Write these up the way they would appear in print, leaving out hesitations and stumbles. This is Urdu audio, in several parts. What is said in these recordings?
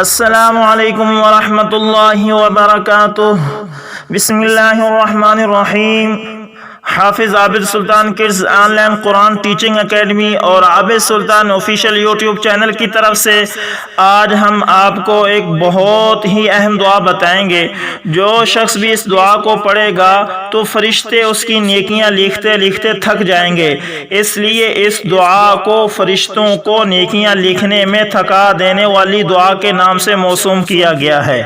السلام علیکم ورحمۃ اللہ وبرکاتہ۔ بسم اللہ الرحمن الرحیم۔ Hafiz Abid Sultan kids online Quran teaching academy اور Abid Sultan official YouTube channel کی طرف سے آج ہم آپ کو ایک بہت ہی اہم دعا بتائیں گے۔ جو شخص بھی اس دعا کو پڑھے گا تو فرشتے اس کی نیکیاں لکھتے لکھتے تھک جائیں گے، اس لیے اس دعا کو فرشتوں کو نیکیاں لکھنے میں تھکا دینے والی دعا کے نام سے موسوم کیا گیا ہے۔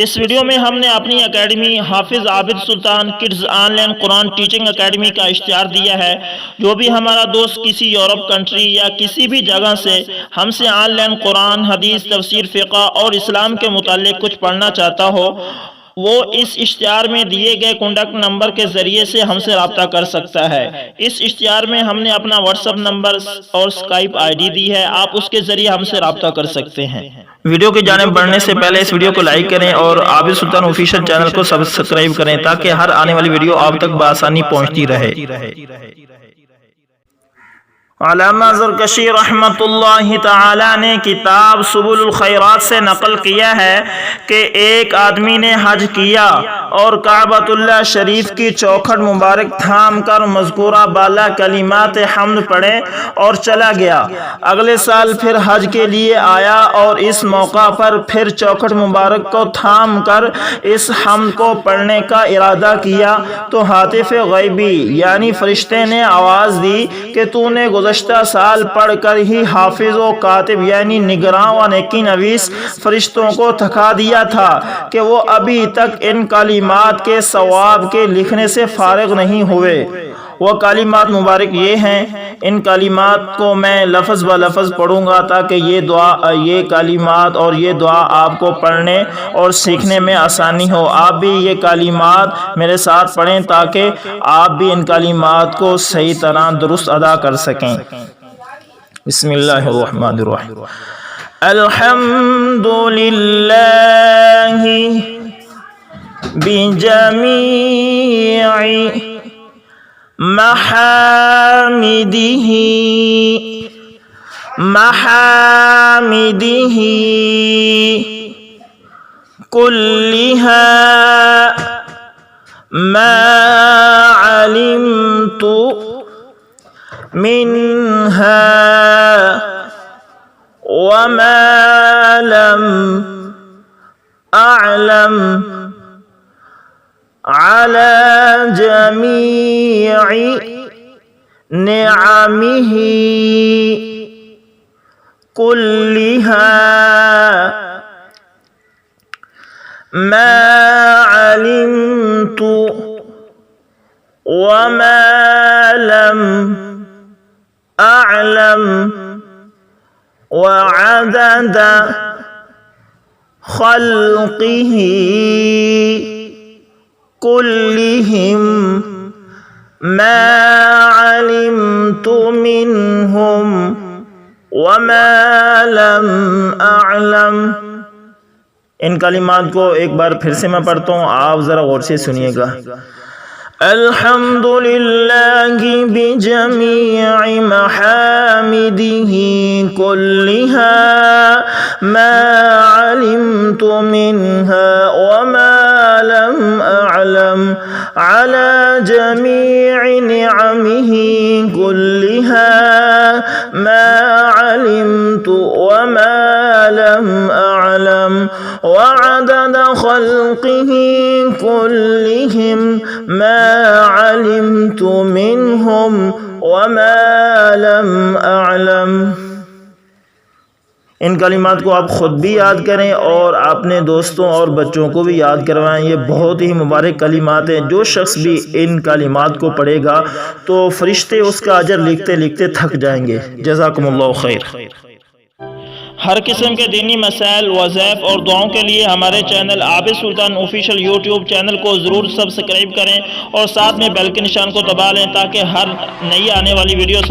اس ویڈیو میں ہم نے اپنی academy Hafiz Abid Sultan kids online Quran teaching academy کا اشتہار دیا ہے۔ جو بھی ہمارا دوست کسی یورپ کنٹری یا کسی بھی جگہ سے ہم سے آن لائن قرآن، حدیث، تفسیر، فقہ اور اسلام کے متعلق کچھ پڑھنا چاہتا ہو، وہ اس اشتہار میں دیے گئے کانٹیکٹ نمبر کے ذریعے سے ہم سے رابطہ کر سکتا ہے۔ اس اشتہار میں ہم نے اپنا واٹس ایپ نمبر اور اسکائپ آئی ڈی دی ہے، آپ اس کے ذریعے ہم سے رابطہ کر سکتے ہیں۔ ویڈیو کی جانب بڑھنے سے پہلے اس ویڈیو کو لائک کریں اور عابد سلطان آفیشیل چینل کو سبسکرائب کریں تاکہ ہر آنے والی ویڈیو آپ تک بآسانی پہنچتی رہے۔ علامہ زرکشی رحمۃ اللہ تعالی نے کتاب سبل الخیرات سے نقل کیا ہے کہ ایک آدمی نے حج کیا اور کعبۃ اللہ شریف کی چوکھٹ مبارک تھام کر مذکورہ بالا کلمات حمد پڑھے اور چلا گیا۔ اگلے سال پھر حج کے لیے آیا اور اس موقع پر پھر چوکھٹ مبارک کو تھام کر اس حمد کو پڑھنے کا ارادہ کیا تو ہاتف غیبی یعنی فرشتے نے آواز دی کہ تو نے گزشتہ سال پڑھ کر ہی حافظ و کاتب یعنی نگراں و نیکی نویس فرشتوں کو تھکا دیا تھا کہ وہ ابھی تک ان کلمات کے ثواب کے لکھنے سے فارغ نہیں ہوئے۔ وہ کلمات مبارک یہ ہیں، ان کلمات کو میں لفظ بہ لفظ پڑھوں گا تاکہ یہ کلمات اور یہ دعا آپ کو پڑھنے اور سیکھنے میں آسانی ہو۔ آپ بھی یہ کلمات میرے ساتھ پڑھیں تاکہ آپ بھی ان کلمات کو صحیح طرح درست ادا کر سکیں۔ بسم اللہ الرحمن الرحیم۔ الحمد للہ بجمیع محامده كلها ما علمت منها وما لم أعلم على جميع نعمه كلها ما علمت وما لم أعلم وعدد خلقه كلهم ما علمت منهم وما لم أعلم۔ ان کلمات کو ایک بار پھر سے میں پڑھتا ہوں، آپ ذرا غور سے سنیے گا۔ الحمد للہ بجمیع محامده كلها ما علمت منها وما لم أعلم على جميع نعمه كلها ما علمت وما لم أعلم وعدد خلقه كلهم ما علمت منهم وما لم أعلم۔ ان کلمات کو آپ خود بھی یاد کریں اور اپنے دوستوں اور بچوں کو بھی یاد کروائیں۔ یہ بہت ہی مبارک کلمات ہیں، جو شخص بھی ان کلمات کو پڑھے گا تو فرشتے اس کا اجر لکھتے لکھتے تھک جائیں گے۔ جزاکم اللہ خیر۔ ہر قسم کے دینی مسائل، وظائف اور دعاؤں کے لیے ہمارے چینل عابد سلطان آفیشیل یوٹیوب چینل کو ضرور سبسکرائب کریں اور ساتھ میں بیل کے نشان کو دبا لیں تاکہ ہر نئی آنے والی ویڈیو